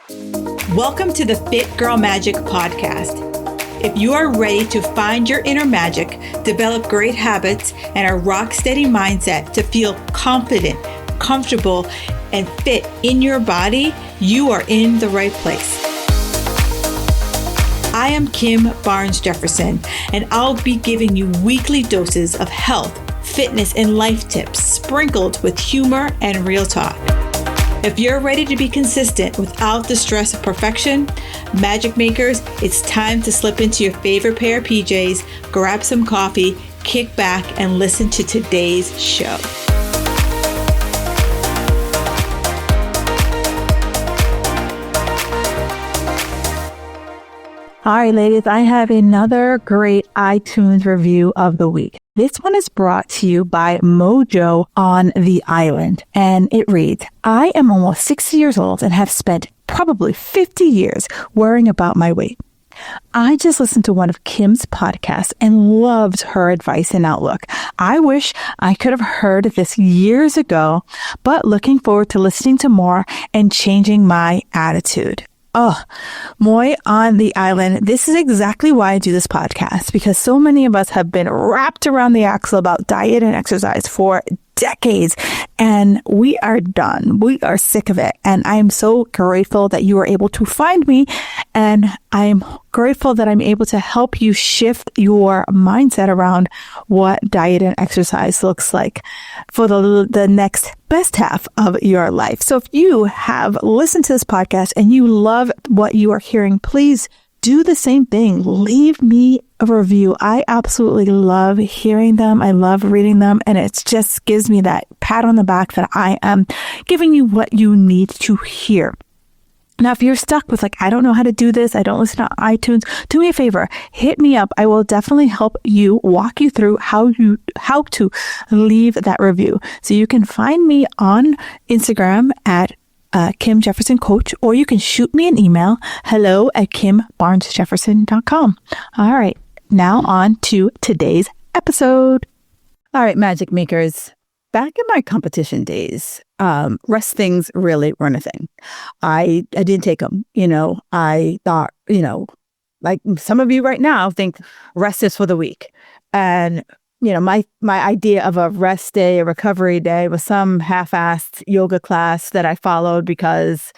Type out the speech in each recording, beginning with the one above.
Welcome to the Fit Girl Magic podcast. If you are ready to find your inner magic, develop great habits, and a rock steady mindset to feel confident, comfortable, and fit in your body, you are in the right place. I am Kim Barnes Jefferson, and I'll be giving you weekly doses of health, fitness, and life tips sprinkled with humor and real talk. If you're ready to be consistent without the stress of perfection, magic makers, it's time to slip into your favorite pair of PJs, grab some coffee, kick back, and listen to today's show. All right, ladies, I have another great iTunes review of the week. This one is brought to you by Mojo on the Island, and it reads, I am almost 60 years old and have spent probably 50 years worrying about my weight. I just listened to one of Kim's podcasts and loved her advice and outlook. I wish I could have heard this years ago, but looking forward to listening to more and changing my attitude. Oh, Moy on the Island. This is exactly why I do this podcast, because so many of us have been wrapped around the axle about diet and exercise for decades, and we are done. We are sick of it. And I'm so grateful that you are able to find me, and I'm grateful that I'm able to help you shift your mindset around what diet and exercise looks like for the next best half of your life. So if you have listened to this podcast and you love what you are hearing, please do the same thing. Leave me a review. I absolutely love hearing them. I love reading them. And it just gives me that pat on the back that I am giving you what you need to hear. Now, if you're stuck with I don't know how to do this, I don't listen to iTunes, do me a favor, hit me up. I will definitely help you, walk you through how to leave that review. So you can find me on Instagram at Kim Jefferson Coach, or you can shoot me an email, hello@kimbarnesjefferson.com. All right, now on to today's episode. All right, magic makers. Back in my competition days, rest things really weren't a thing. I didn't take them. I thought, like some of you right now think rest is for the weak. And my idea of a rest day, a recovery day, was some half-assed yoga class that I followed because,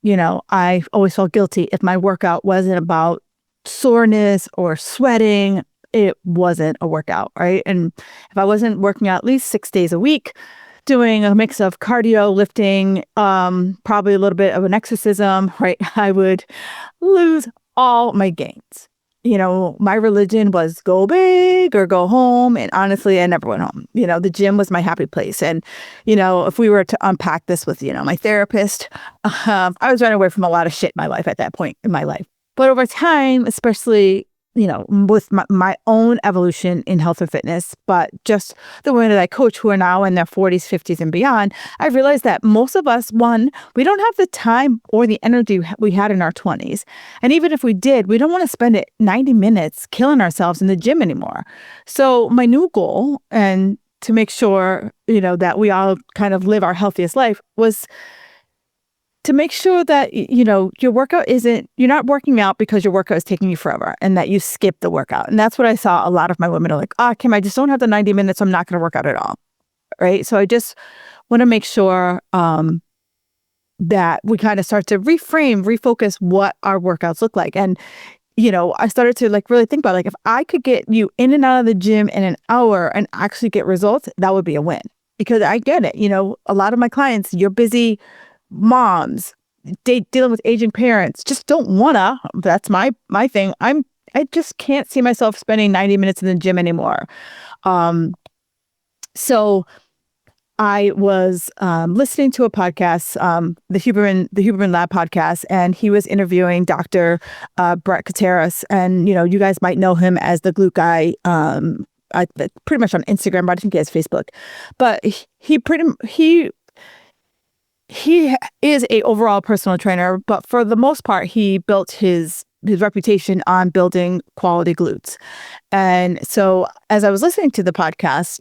I always felt guilty if my workout wasn't about soreness or sweating. It wasn't a workout, right? And if I wasn't working out at least 6 days a week, doing a mix of cardio, lifting, probably a little bit of an exorcism, right, I would lose all my gains. My religion was go big or go home. And honestly, I never went home. The gym was my happy place. And, if we were to unpack this with, my therapist, I was running away from a lot of shit in my life at that point in my life. But over time, especially, with my own evolution in health and fitness, but just the women that I coach who are now in their 40s, 50s, and beyond, I realized that most of us, one, we don't have the time or the energy we had in our 20s. And even if we did, we don't want to spend 90 minutes killing ourselves in the gym anymore. So my new goal, and to make sure, that we all kind of live our healthiest life, was to make sure that, your workout you're not working out because your workout is taking you forever and that you skip the workout. And that's what I saw a lot of my women are like, Kim, I just don't have the 90 minutes. So I'm not going to work out at all. Right. So I just want to make sure that we kind of start to refocus what our workouts look like. And, I started to really think about if I could get you in and out of the gym in an hour and actually get results, that would be a win. Because I get it. A lot of my clients, you're busy moms, dealing with aging parents, just don't wanna. That's my thing. I just can't see myself spending 90 minutes in the gym anymore. So I was listening to a podcast, the Huberman Lab podcast, and he was interviewing Dr. Brett Contreras, and you guys might know him as the glute guy. Pretty much on Instagram, but I think he has Facebook. But he is a overall personal trainer, but for the most part, he built his reputation on building quality glutes. And so as I was listening to the podcast,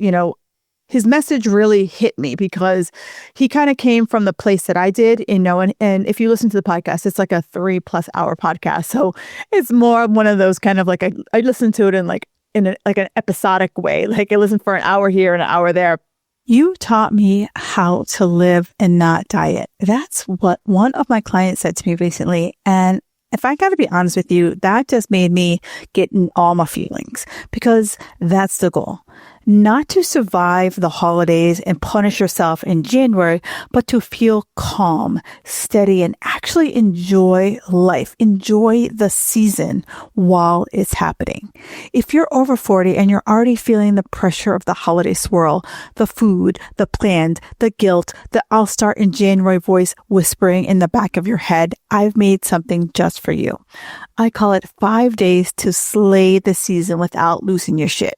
his message really hit me because he kind of came from the place that I did, and if you listen to the podcast, it's like a 3+ hour podcast. So it's more one of those kind of like, I listen to it in an episodic way. Like I listen for an hour here and an hour there. You taught me how to live and not diet. That's what one of my clients said to me recently. And if I got to be honest with you, that just made me get in all my feelings, because that's the goal. Not to survive the holidays and punish yourself in January, but to feel calm, steady, and actually enjoy life. Enjoy the season while it's happening. If you're over 40 and you're already feeling the pressure of the holiday swirl, the food, the plans, the guilt, the I'll start in January voice whispering in the back of your head, I've made something just for you. I call it 5 days to slay the season without losing your shit.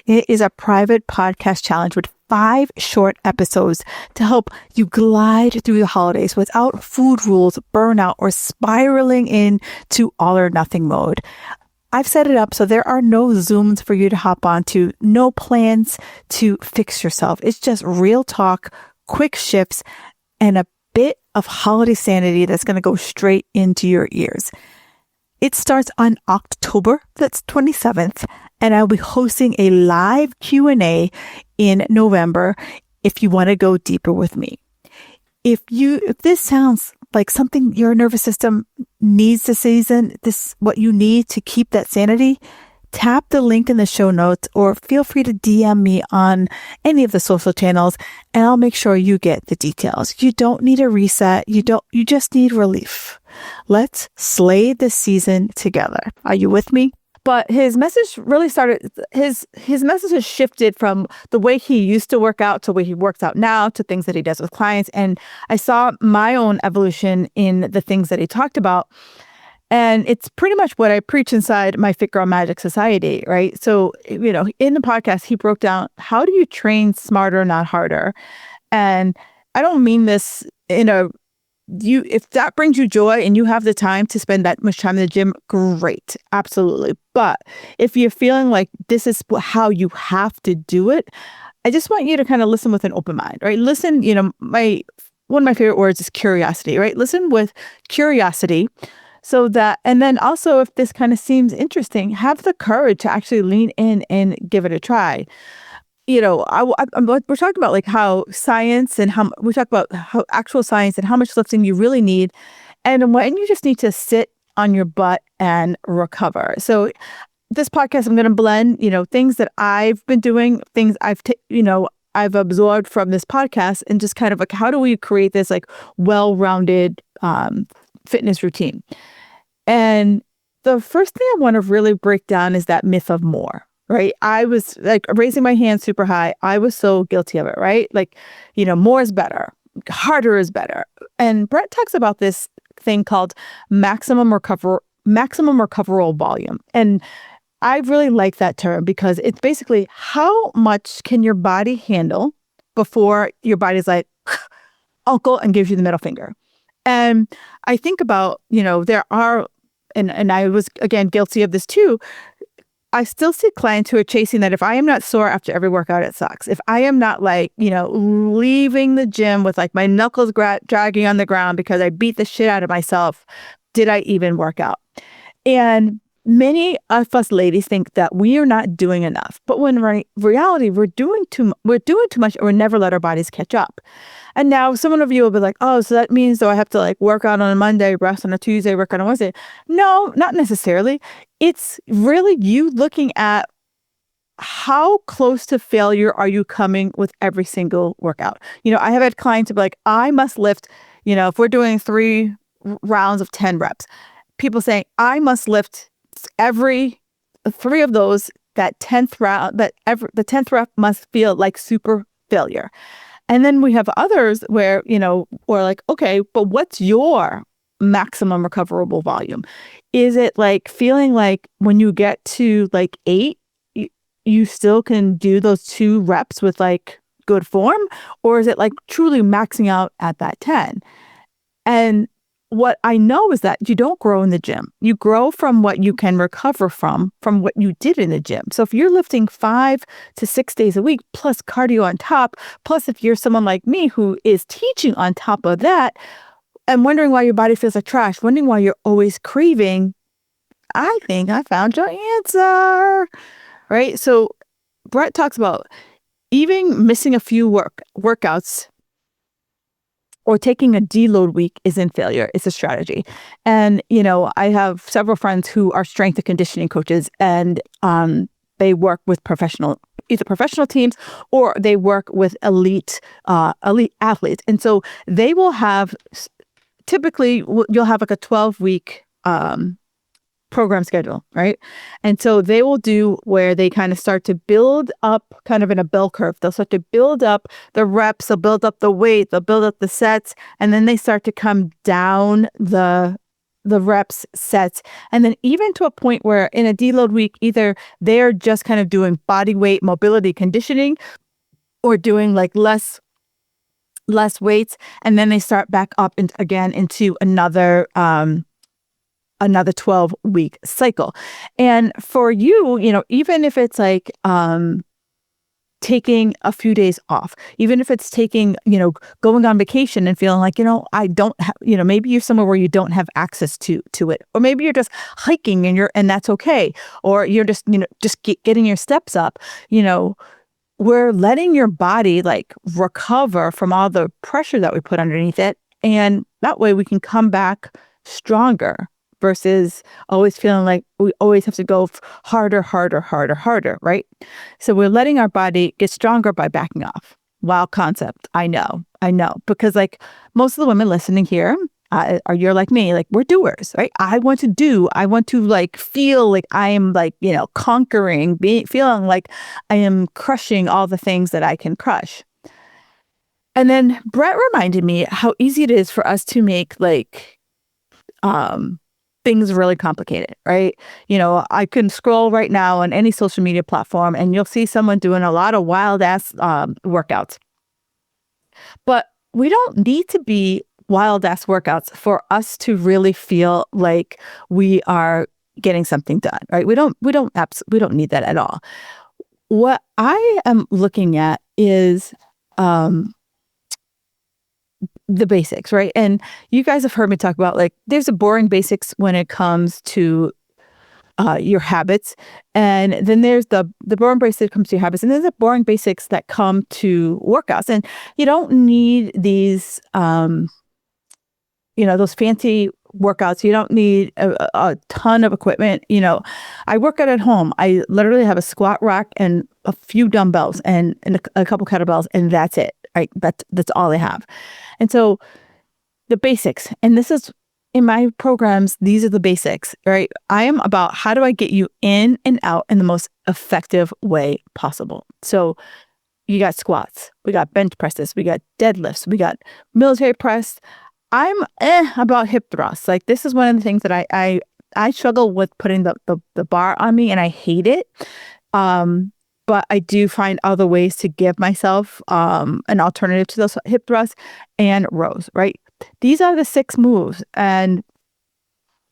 It is a private podcast challenge with 5 short episodes to help you glide through the holidays without food rules, burnout, or spiraling into all or nothing mode. I've set it up so there are no Zooms for you to hop onto, no plans to fix yourself. It's just real talk, quick shifts, and a bit of holiday sanity that's going to go straight into your ears. It starts on October, that's 27th, and I'll be hosting a live Q&A in November if you want to go deeper with me. If this sounds like something your nervous system needs this season, this what you need to keep that sanity, tap the link in the show notes or feel free to DM me on any of the social channels and I'll make sure you get the details. You don't need a reset. You just need relief. Let's slay this season together. Are you with me? But his message really started, his message has shifted from the way he used to work out to the way he works out now to things that he does with clients. And I saw my own evolution in the things that he talked about. And it's pretty much what I preach inside my Fit Girl Magic Society, right? So, in the podcast, he broke down, how do you train smarter, not harder? And I don't mean this if that brings you joy and you have the time to spend that much time in the gym, great, absolutely. But if you're feeling like this is how you have to do it, I just want you to kind of listen with an open mind, right? Listen, one of my favorite words is curiosity, right? Listen with curiosity. So that, and then also if this kind of seems interesting, have the courage to actually lean in and give it a try. We're talking about like how science and we talk about how actual science and how much lifting you really need. And when you just need to sit on your butt and recover. So this podcast, I'm going to blend, things that I've been doing, things I've absorbed from this podcast and just kind of like, how do we create this like well-rounded, fitness routine? And the first thing I want to really break down is that myth of more, right? I was like raising my hand super high. I was so guilty of it, right? Like, more is better, harder is better. And Brett talks about this thing called maximum recoverable volume. And I really like that term because it's basically how much can your body handle before your body's like, uncle, and gives you the middle finger. And I think about, there are, and I was, again, guilty of this too. I still see clients who are chasing that. If I am not sore after every workout, it sucks. If I am not leaving the gym with like my knuckles dragging on the ground because I beat the shit out of myself, did I even work out? And many of us ladies think that we are not doing enough, but when in reality, we're doing too much, or we never let our bodies catch up. And now some of you will be like, oh, so that means I have to like work out on a Monday, rest on a Tuesday, work on a Wednesday. No, not necessarily. It's really you looking at how close to failure are you coming with every single workout. I have had clients who be like, I must lift, if we're doing 3 rounds of 10 reps, people saying, I must lift every 3 of those, that 10th round, the 10th rep must feel like super failure. And then we have others where, we're like, okay, but what's your maximum recoverable volume? Is it like feeling like when you get to like 8, you still can do those 2 reps with like good form? Or is it like truly maxing out at that 10? And what I know is that you don't grow in the gym. You grow from what you can recover from what you did in the gym. So if you're lifting 5 to 6 days a week, plus cardio on top, plus if you're someone like me who is teaching on top of that, and wondering why your body feels like trash, wondering why you're always craving, I think I found your answer, right? So Brett talks about even missing a few workouts or taking a deload week isn't failure. It's a strategy. And, I have several friends who are strength and conditioning coaches, and they work with either professional teams or they work with elite athletes. And so they will have, typically you'll have like a 12-week program schedule, right? And so they will do where they kind of start to build up kind of in a bell curve. They'll start to build up the reps, they'll build up the weight, they'll build up the sets, and then they start to come down the reps, sets, and then even to a point where in a deload week, either they're just kind of doing body weight, mobility, conditioning, or doing like less weights, and then they start back up again into another 12-week cycle. And for you, even if it's like taking a few days off, even if it's taking, going on vacation and feeling like, I don't have, maybe you're somewhere where you don't have access to it, or maybe you're just hiking and that's okay, or you're just, getting your steps up, we're letting your body like recover from all the pressure that we put underneath it. And that way we can come back stronger versus always feeling like we always have to go harder, right? So we're letting our body get stronger by backing off. Wild concept. I know. Because like most of the women listening here, you're like me, like we're doers, right? I want to like feel like I am like, conquering, feeling like I am crushing all the things that I can crush. And then Brett reminded me how easy it is for us to make like, things really complicated, right? I can scroll right now on any social media platform and you'll see someone doing a lot of wild ass workouts. But we don't need to be wild ass workouts for us to really feel like we are getting something done, right? We don't need that at all. What I am looking at is the basics, right? And you guys have heard me talk about like there's a boring basics when it comes to your habits, and then there's the boring basics that comes to your habits, and then the boring basics that come to workouts. And you don't need these those fancy workouts. You don't need a ton of equipment. I work out at home. I literally have a squat rack and a few dumbbells and a couple kettlebells, and that's it. Right? That's all I have. And so the basics, and this is in my programs, these are the basics, right? I am about how do I get you in and out in the most effective way possible. So you got squats, we got bench presses, we got deadlifts, we got military press. I'm about hip thrusts. Like this is one of the things that I struggle with putting the bar on me, and I hate it. But I do find other ways to give myself an alternative to those hip thrusts and rows, right? These are the 6 moves, and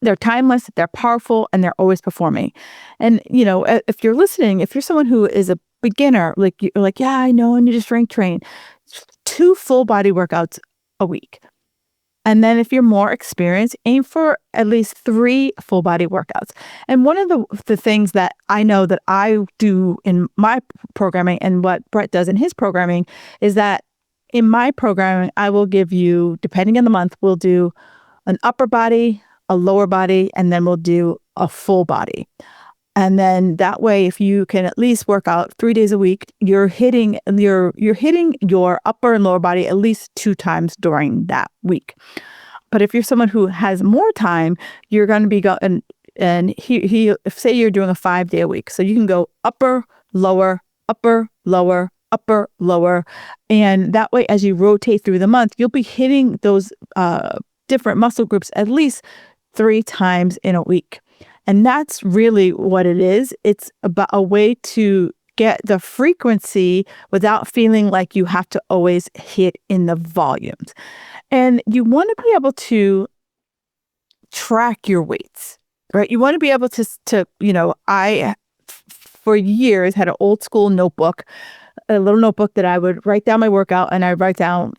they're timeless, they're powerful, and they're always performing. And, if you're listening, if you're someone who is a beginner, like you're like, yeah, I know, and you just strength train, 2 full body workouts a week. And then if you're more experienced, aim for at least 3 full body workouts. And one of the things that I know that I do in my programming and what Brett does in his programming is that in my programming, I will give you, depending on the month, we'll do an upper body, a lower body, and then we'll do a full body. And then that way, if you can at least work out 3 days a week, you're hitting your upper and lower body at least 2 times during that week. But if you're someone who has more time, you're going to be going, and if say you're doing a 5-day a week, so you can go upper, lower, upper, lower, upper, lower, and that way, as you rotate through the month, you'll be hitting those different muscle groups at least 3 times in a week. And that's really what it is. It's about a way to get the frequency without feeling like you have to always hit in the volumes. And you want to be able to track your weights, right? You want to be able to, I for years had an old school notebook, a little notebook that I would write down my workout, and I write down,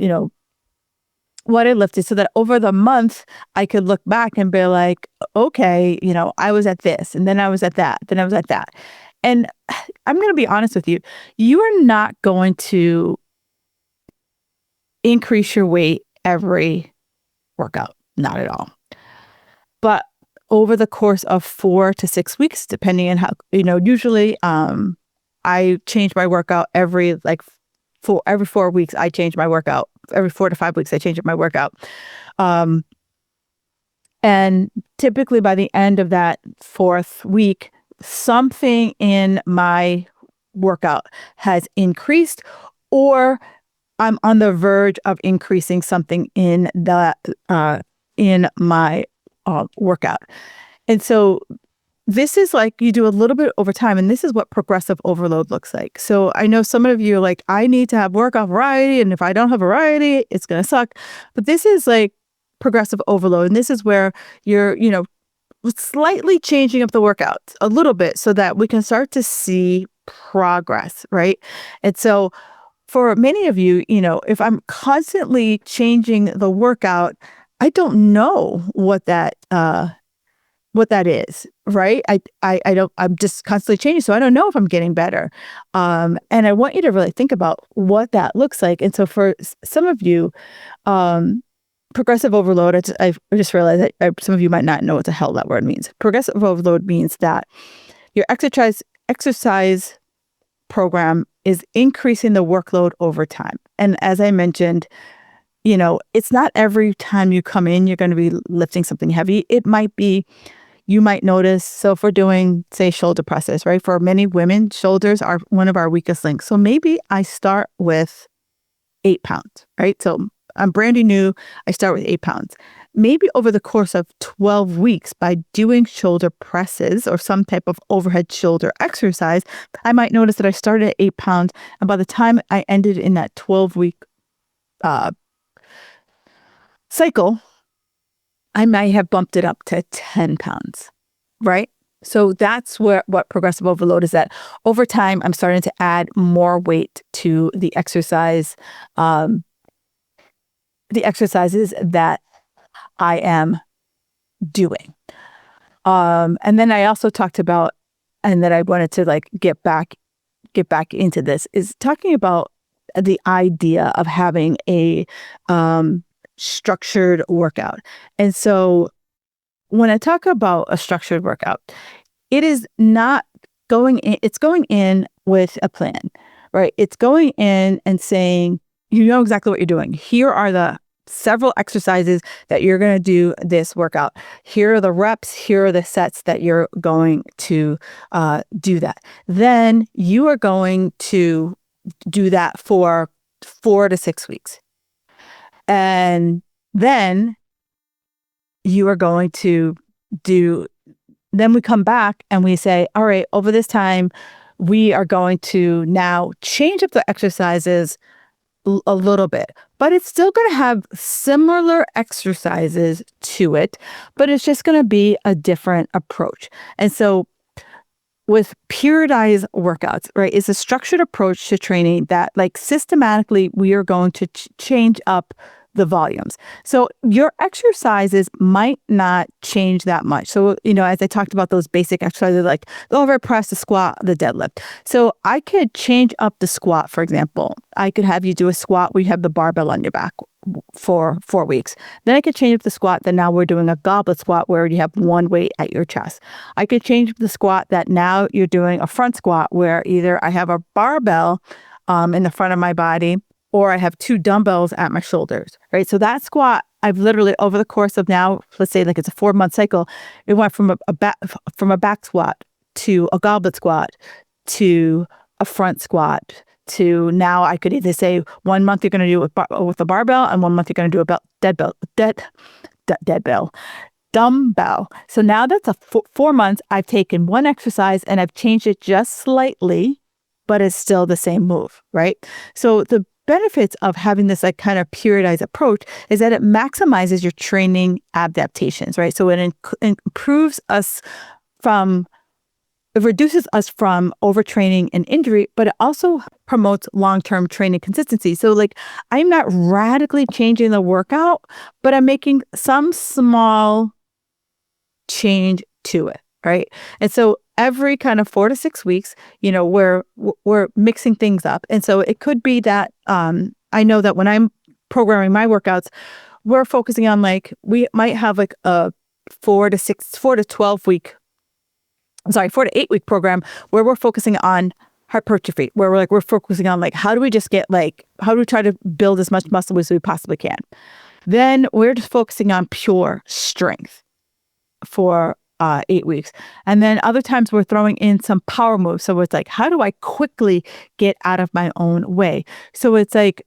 what I lifted, so that over the month I could look back and be like, okay, I was at this, and then I was at that, then I was at that. And I'm going to be honest with you, you are not going to increase your weight every workout, not at all. But over the course of 4 to 6 weeks, depending on how, usually I change my workout every 4 weeks. I change my workout every 4 to 5 weeks. I change up my workout. And typically by the end of that 4th week, something in my workout has increased, or I'm on the verge of increasing something in that in my workout. And so this is like, you do a little bit over time, and this is what progressive overload looks like. So I know some of you are like, I need to have workout variety, and if I don't have variety, it's going to suck. But this is like progressive overload, and this is where you're, slightly changing up the workouts a little bit so that we can start to see progress, right? And so for many of you, if I'm constantly changing the workout, I don't know what that is, right? I'm just constantly changing. So I don't know if I'm getting better. And I want you to really think about what that looks like. And so for some of you, progressive overload, I just realized that some of you might not know what the hell that word means. Progressive overload means that your exercise program is increasing the workload over time. And as I mentioned, it's not every time you come in, you're going to be lifting something heavy. It might be, you might notice, so if we're doing, say, shoulder presses, right? For many women, shoulders are one of our weakest links. So maybe I start with 8 pounds, right? So I'm brand new. I start with 8 pounds. Maybe over the course of 12 weeks, by doing shoulder presses or some type of overhead shoulder exercise, I might notice that I started at 8 pounds. And by the time I ended in that 12-week cycle, I might have bumped it up to 10 pounds, right? So that's what progressive overload is at. Over time, I'm starting to add more weight to the exercises that I am doing. And then I also talked about, and that I wanted to get back into this, is talking about the idea of having a structured workout. And so when I talk about a structured workout, it is not going in, it's going in with a plan, right? It's going in and saying, you know exactly what you're doing. Here are the several exercises that you're going to do this workout. Here are the reps. Here are the sets that you're going to do that. Then you are going to do that for 4 to 6 weeks. And then you are going to then we come back and we say, all right, over this time, we are going to now change up the exercises a little bit, but it's still going to have similar exercises to it, but it's just going to be a different approach. And so with periodized workouts, right, it's a structured approach to training that systematically we are going to change up the volumes. So your exercises might not change that much. So, as I talked about those basic exercises like the overhead press, the squat, the deadlift. So I could change up the squat, for example. I could have you do a squat where you have the barbell on your back for 4 weeks. Then I could change up the squat that now we're doing a goblet squat where you have one weight at your chest. I could change up the squat that now you're doing a front squat where either I have a barbell in the front of my body, or I have 2 dumbbells at my shoulders, right? So that squat, I've literally, over the course of now, let's say it's a 4-month cycle, it went from a back squat to a goblet squat to a front squat to now I could either say 1 month you're going to do it with a barbell, and 1 month you're going to do a dumbbell. So now that's a 4 months. I've taken one exercise and I've changed it just slightly, but it's still the same move, right? So the benefits of having this like kind of periodized approach is that it maximizes your training adaptations, right? So it improves us from it reduces us from overtraining and injury, but it also promotes long-term training consistency. So like I'm not radically changing the workout, but I'm making some small change to it, right? And so every kind of 4 to 6 weeks, we're mixing things up. And so it could be that I know that when I'm programming my workouts, we're focusing on like we might have like a 4 to 8 week program where we're focusing on hypertrophy, where we're focusing on like how do we try to build as much muscle as we possibly can. Then we're just focusing on pure strength for 8 weeks. And then other times we're throwing in some power moves. So it's like, how do I quickly get out of my own way? So it's like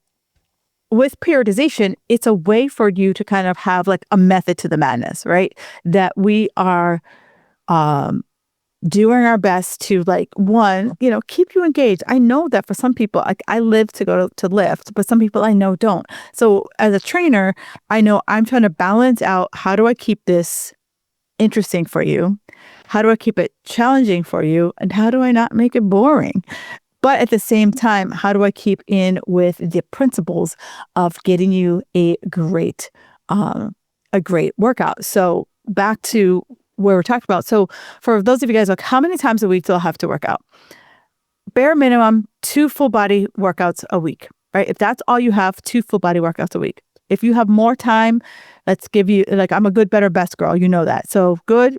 with periodization, it's a way for you to kind of have like a method to the madness, right? That we are doing our best to like, one, keep you engaged. I know that for some people, like I live to go to lift, but some people I know don't. So as a trainer, I know I'm trying to balance out how do I keep this interesting for you? How do I keep it challenging for you? And how do I not make it boring? But at the same time, how do I keep in with the principles of getting you a great workout? So back to where we're talking about. So for those of you guys, like how many times a week do I have to work out? Bare minimum, 2 full body workouts a week, right? If that's all you have, 2 full body workouts a week. If you have more time, let's give you, like I'm a good, better, best girl. You know that. So good,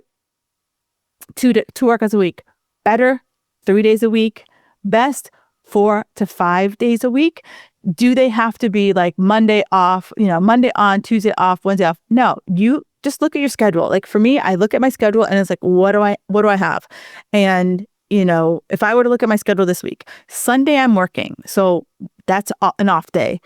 2 workouts a week. Better, 3 days a week. Best, 4 to 5 days a week. Do they have to be like Monday off, Monday on, Tuesday off, Wednesday off? No, you just look at your schedule. Like for me, I look at my schedule and it's like, what do I have? And, if I were to look at my schedule this week, Sunday I'm working. So that's an off day.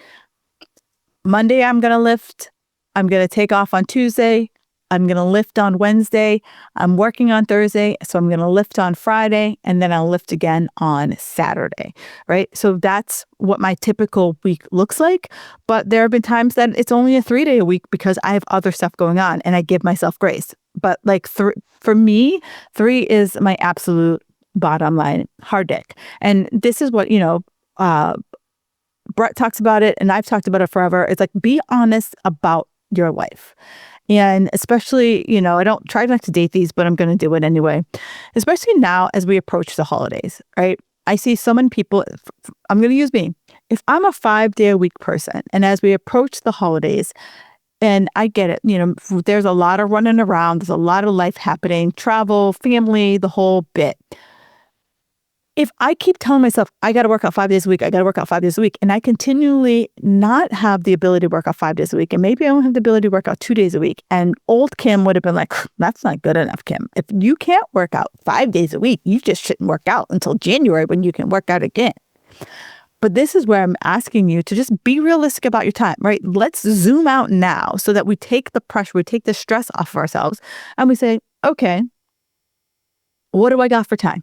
Monday, I'm going to lift. I'm going to take off on Tuesday. I'm going to lift on Wednesday. I'm working on Thursday. So I'm going to lift on Friday and then I'll lift again on Saturday, right? So that's what my typical week looks like. But there have been times that it's only a 3-day a week because I have other stuff going on and I give myself grace. But like for me, 3 is my absolute bottom line hard dick. And this is what, Brett talks about it and I've talked about it forever. It's like, be honest about your life. And especially, I don't try not to date these, but I'm going to do it anyway. Especially now as we approach the holidays, right? I see so many people, I'm going to use me. If I'm a 5-day-a-week person and as we approach the holidays, and I get it, there's a lot of running around, there's a lot of life happening, travel, family, the whole bit. If I keep telling myself, I got to work out 5 days a week, and I continually not have the ability to work out 5 days a week, and maybe I don't have the ability to work out 2 days a week, and old Kim would have been like, that's not good enough, Kim. If you can't work out 5 days a week, you just shouldn't work out until January when you can work out again. But this is where I'm asking you to just be realistic about your time, right? Let's zoom out now so that we take the pressure, we take the stress off of ourselves, and we say, okay, what do I got for time?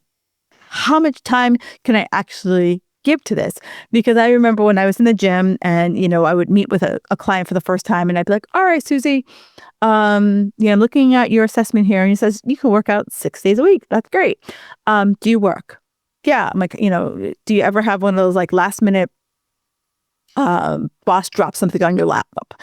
How much time can I actually give to this? Because I remember when I was in the gym and, I would meet with a client for the first time and I'd be like, all right, Susie, I'm looking at your assessment here. And he says, you can work out 6 days a week. That's great. Do you work? Yeah. I'm like, do you ever have one of those like last minute boss drops something on your laptop?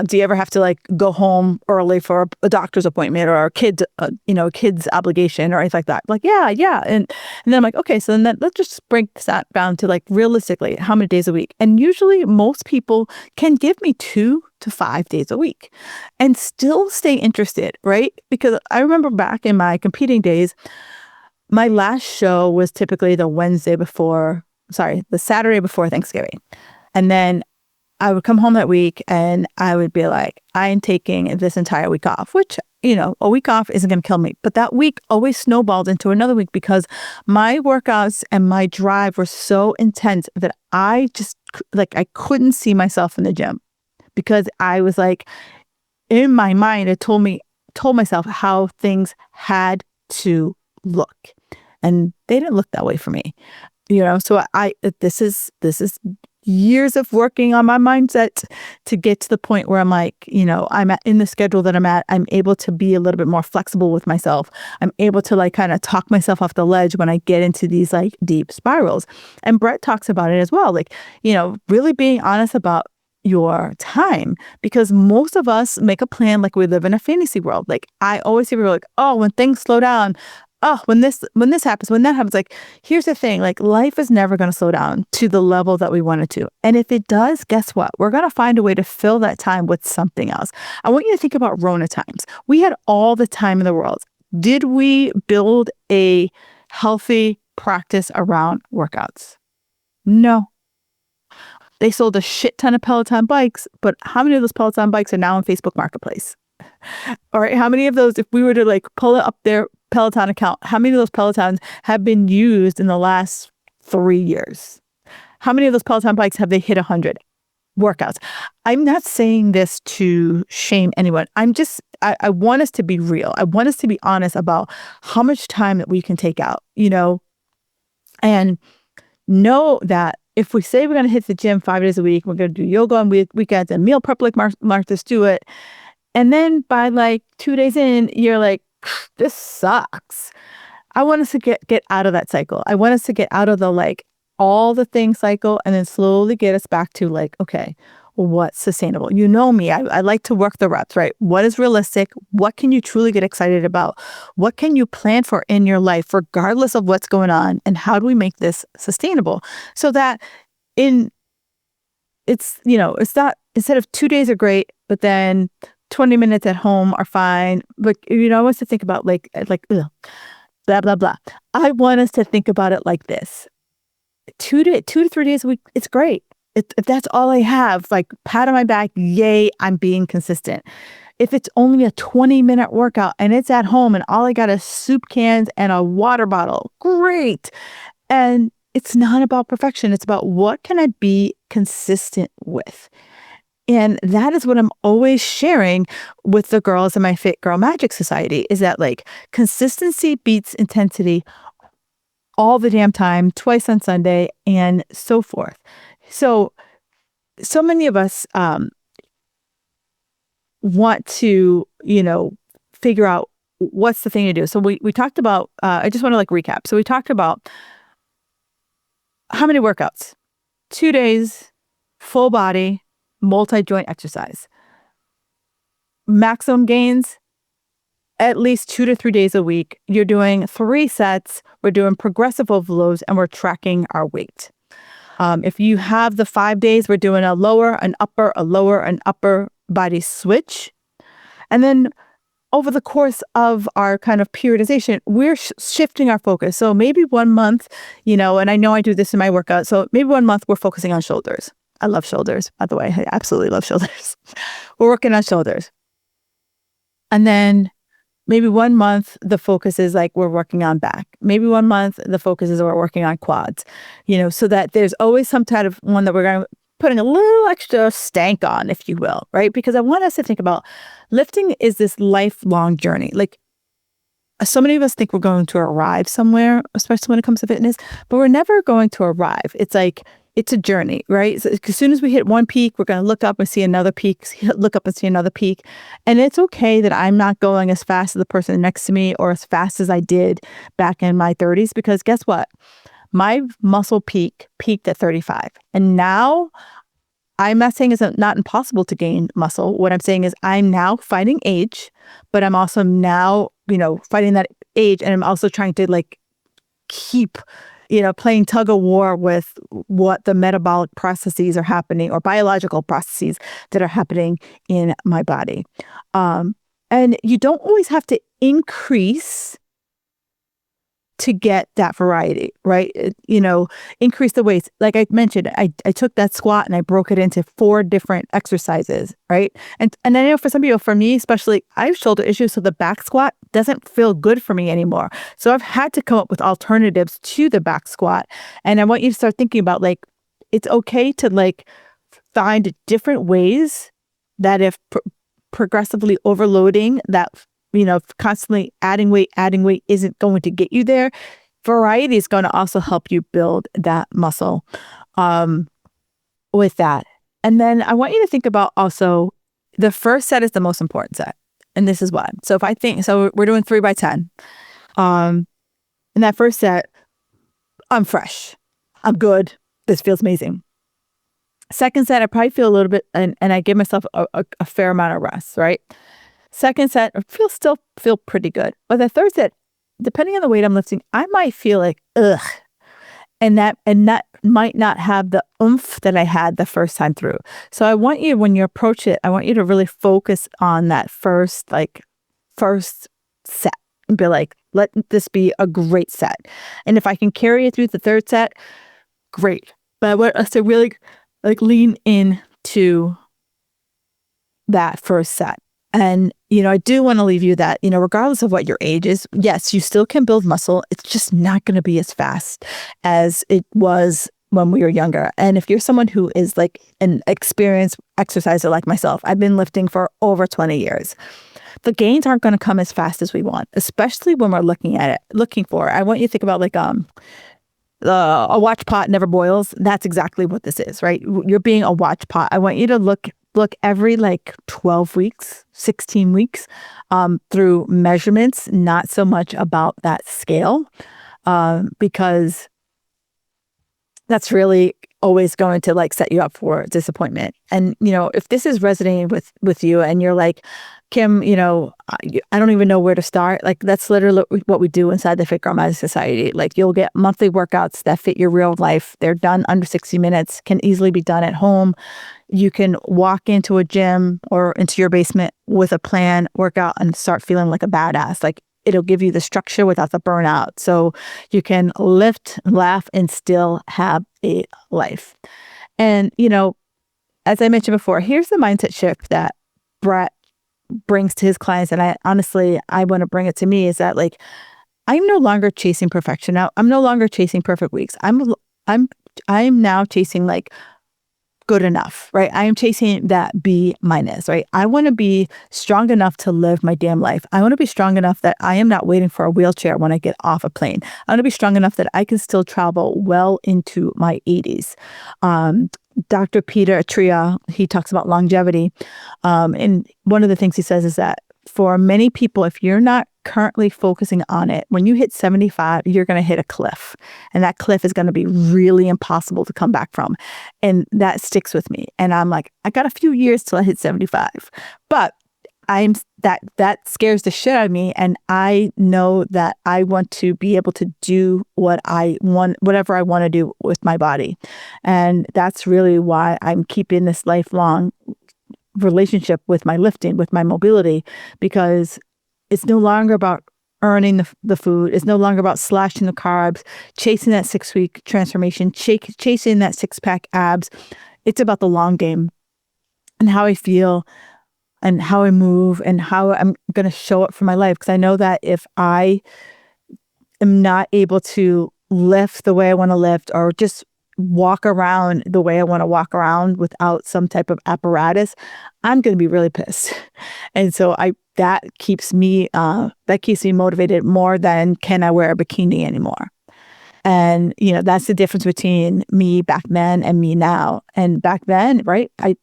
Do you ever have to like go home early for a doctor's appointment or a kid's obligation or anything like that? Like, yeah. And then I'm like, okay, so then let's just break that down to like realistically, how many days a week? And usually most people can give me 2 to 5 days a week and still stay interested, right? Because I remember back in my competing days, my last show was typically the Saturday before Thanksgiving. And then I would come home that week and I would be like, I am taking this entire week off, which, a week off isn't going to kill me. But that week always snowballed into another week because my workouts and my drive were so intense that I just I couldn't see myself in the gym because I was like, in my mind, I told myself how things had to look. And they didn't look that way for me. So this is years of working on my mindset to get to the point where I'm like, in the schedule that I'm at, I'm able to be a little bit more flexible with myself. I'm able to like kind of talk myself off the ledge when I get into these like deep spirals. And Brett talks about it as well. Like, really being honest about your time, because most of us make a plan like we live in a fantasy world. Like I always hear people like, oh, when things slow down, oh, when this happens, when that happens, like, here's the thing, like life is never going to slow down to the level that we want it to. And if it does, guess what? We're going to find a way to fill that time with something else. I want you to think about Rona times. We had all the time in the world. Did we build a healthy practice around workouts? No. They sold a shit ton of Peloton bikes, but how many of those Peloton bikes are now on Facebook Marketplace? All right, how many of those, if we were to like pull up their Peloton account, how many of those Pelotons have been used in the last 3 years? How many of those Peloton bikes have they hit 100 workouts? I'm not saying this to shame anyone. I want us to be real. I want us to be honest about how much time that we can take out, and know that if we say we're going to hit the gym 5 days a week, we're going to do yoga on weekends and meal prep like Martha Stewart. And then by like 2 days in, you're like, this sucks. I want us to get out of that cycle. I want us to get out of the like all the things cycle and then slowly get us back to like, okay, what's sustainable? You know me, I like to work the reps, right? What is realistic? What can you truly get excited about? What can you plan for in your life, regardless of what's going on? And how do we make this sustainable? So that it's not, instead of 2 days are great, but then 20 minutes at home are fine. But, I want us to think about like, ugh, blah, blah, blah. I want us to think about it like this. 2 to 3 days a week, it's great. If that's all I have, like pat on my back, yay, I'm being consistent. If it's only a 20-minute workout and it's at home and all I got is soup cans and a water bottle, great. And it's not about perfection. It's about what can I be consistent with? And that is what I'm always sharing with the girls in my Fit Girl Magic Society, is that like consistency beats intensity all the damn time, twice on Sunday, and so forth. So many of us want to, figure out what's the thing to do. So we talked about, I just want to like recap. So we talked about how many workouts? 2 days, full body, multi-joint exercise. Maximum gains, at least 2 to 3 days a week. You're doing 3 sets. We're doing progressive overloads and we're tracking our weight. If you have the 5 days, we're doing a lower, an upper, a lower, an upper body switch. And then over the course of our kind of periodization, we're shifting our focus. So maybe 1 month, and I know I do this in my workout. So maybe 1 month we're focusing on shoulders. I love shoulders, by the way. I absolutely love shoulders. We're working on shoulders. And then maybe 1 month, the focus is like we're working on back. Maybe 1 month, the focus is we're working on quads, so that there's always some kind of one that we're going to putting a little extra stank on, if you will, right? Because I want us to think about lifting is this lifelong journey. Like so many of us think we're going to arrive somewhere, especially when it comes to fitness, but we're never going to arrive. It's like, it's a journey, right? So as soon as we hit one peak, we're going to look up and see another peak, look up and see another peak. And it's okay that I'm not going as fast as the person next to me or as fast as I did back in my 30s, because guess what? My muscle peaked at 35. And now I'm not saying it's not impossible to gain muscle. What I'm saying is I'm now fighting age, but I'm also now, fighting that age. And I'm also trying to like keep playing tug of war with what the metabolic processes are happening or biological processes that are happening in my body. And you don't always have to increase to get that variety, right? Increase the weights. Like I mentioned, I took that squat and I broke it into 4 different exercises, right? And I know for some people, for me especially, I have shoulder issues, so the back squat doesn't feel good for me anymore. So I've had to come up with alternatives to the back squat. And I want you to start thinking about like, it's okay to like find different ways that if progressively overloading that, constantly adding weight isn't going to get you there. Variety is going to also help you build that muscle. with that. And then I want you to think about also the first set is the most important set. And this is why. So if I think, so we're doing 3 by 10. In that first set, I'm fresh. I'm good. This feels amazing. Second set, I probably feel a little bit, and I give myself a fair amount of rest, right? Second set, I still feel pretty good. But the third set, depending on the weight I'm lifting, I might feel like, ugh. And that might not have the oomph that I had the first time through. So I want you, when you approach it, I want you to really focus on that first set and be like, let this be a great set. And if I can carry it through the third set, great. But I want us to really lean into that first set. And, I do want to leave you that, regardless of what your age is, yes, you still can build muscle. It's just not going to be as fast as it was when we were younger. And if you're someone who is like an experienced exerciser like myself, I've been lifting for over 20 years. The gains aren't going to come as fast as we want, especially when we're looking for, I want you to think about like, a watch pot never boils. That's exactly what this is, right? You're being a watch pot. I want you to look every 12 weeks, 16 weeks, through measurements, not so much about that scale, because that's really always going to set you up for disappointment. And, if this is resonating with you and you're like, Kim, I don't even know where to start. That's literally what we do inside the Fit Girl Magic Society. You'll get monthly workouts that fit your real life. They're done under 60 minutes, can easily be done at home. You can walk into a gym or into your basement with a plan, workout, and start feeling like a badass. It'll give you the structure without the burnout. So you can lift, laugh, and still have a life. And, as I mentioned before, here's the mindset shift that Brett brings to his clients. And I want to bring it to me, is that I'm no longer chasing perfection now. I'm no longer chasing perfect weeks. I'm now chasing good enough, right? I am chasing that B-, right? I want to be strong enough to live my damn life. I want to be strong enough that I am not waiting for a wheelchair when I get off a plane. I want to be strong enough that I can still travel well into my 80s. Dr. Peter Attia, he talks about longevity. And one of the things he says is that for many people, if you're not currently focusing on it, when you hit 75, you're going to hit a cliff. And that cliff is going to be really impossible to come back from. And that sticks with me. And I'm like, I got a few years till I hit 75. But that scares the shit out of me. And I know that I want to be able to do whatever I want to do with my body. And that's really why I'm keeping this lifelong relationship with my lifting, with my mobility, because it's no longer about earning the food. It's no longer about slashing the carbs, chasing that 6-week transformation, chasing that 6-pack abs. It's about the long game and how I feel and how I move and how I'm going to show up for my life. Because I know that if I am not able to lift the way I want to lift, or just walk around the way I want to walk around without some type of apparatus, I'm going to be really pissed. And so that keeps me motivated more than can I wear a bikini anymore. And, that's the difference between me back then and me now. And back then, right, I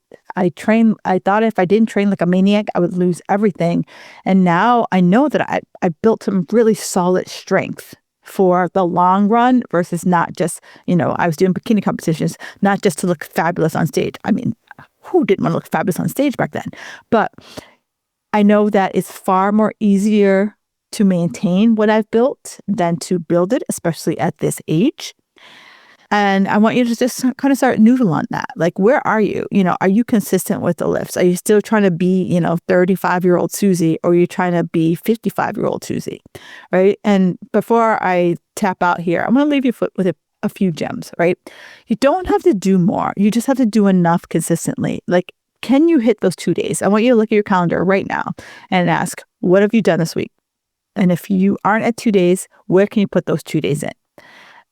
thought if I didn't train like a maniac, I would lose everything. And now I know that I built some really solid strength for the long run versus not just, I was doing bikini competitions, not just to look fabulous on stage. I mean, who didn't want to look fabulous on stage back then? But I know that it's far more easier to maintain what I've built than to build it, especially at this age. And I want you to just kind of start noodle on that. Where are you? Are you consistent with the lifts? Are you still trying to be, 35-year-old Susie, or are you trying to be 55-year-old Susie, right? And before I tap out here, I'm going to leave you with a few gems, right? You don't have to do more. You just have to do enough consistently. Can you hit those 2 days? I want you to look at your calendar right now and ask, what have you done this week? And if you aren't at 2 days, where can you put those 2 days in?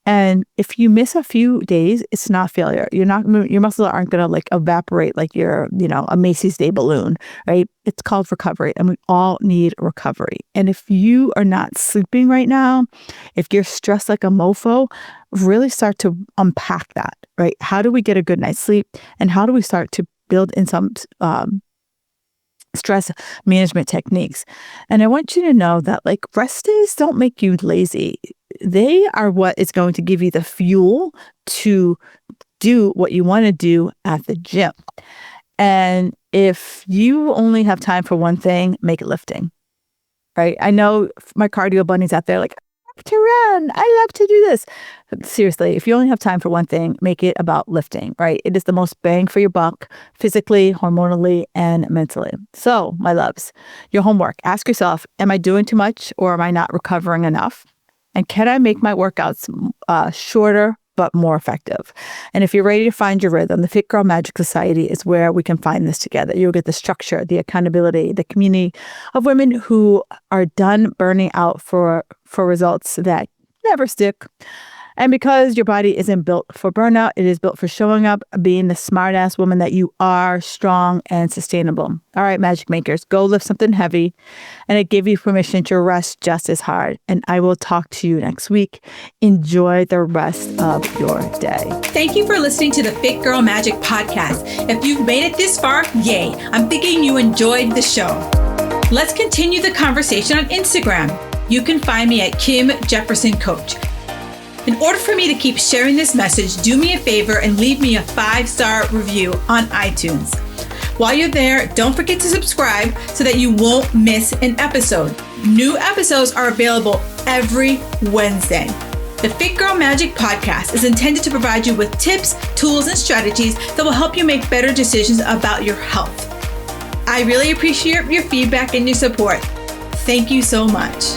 And if you miss a few days, it's not failure. Your muscles aren't going to like evaporate like you're, a Macy's Day balloon, right? It's called recovery, and we all need recovery. And if you are not sleeping right now, if you're stressed like a mofo, really start to unpack that, right? How do we get a good night's sleep? And how do we start to build in some stress management techniques? And I want you to know that like rest days don't make you lazy. They are what is going to give you the fuel to do what you want to do at the gym. And if you only have time for one thing, make it lifting, right? I know my cardio bunnies out there like, I love to run. I love to do this. Seriously, if you only have time for one thing, make it about lifting, right? It is the most bang for your buck, physically, hormonally, and mentally. So, my loves, your homework, ask yourself, am I doing too much or am I not recovering enough? And can I make my workouts shorter but more effective? And if you're ready to find your rhythm, the Fit Girl Magic Society is where we can find this together. You'll get the structure, the accountability, the community of women who are done burning out for results that never stick. And because your body isn't built for burnout, it is built for showing up, being the smart-ass woman that you are, strong and sustainable. All right, Magic Makers, go lift something heavy, and I give you permission to rest just as hard. And I will talk to you next week. Enjoy the rest of your day. Thank you for listening to the Fit Girl Magic podcast. If you've made it this far, yay! I'm thinking you enjoyed the show. Let's continue the conversation on Instagram. You can find me at Kim Jefferson Coach. In order for me to keep sharing this message, do me a favor and leave me a 5-star review on iTunes. While you're there, don't forget to subscribe so that you won't miss an episode. New episodes are available every Wednesday. The Fit Girl Magic podcast is intended to provide you with tips, tools, and strategies that will help you make better decisions about your health. I really appreciate your feedback and your support. Thank you so much.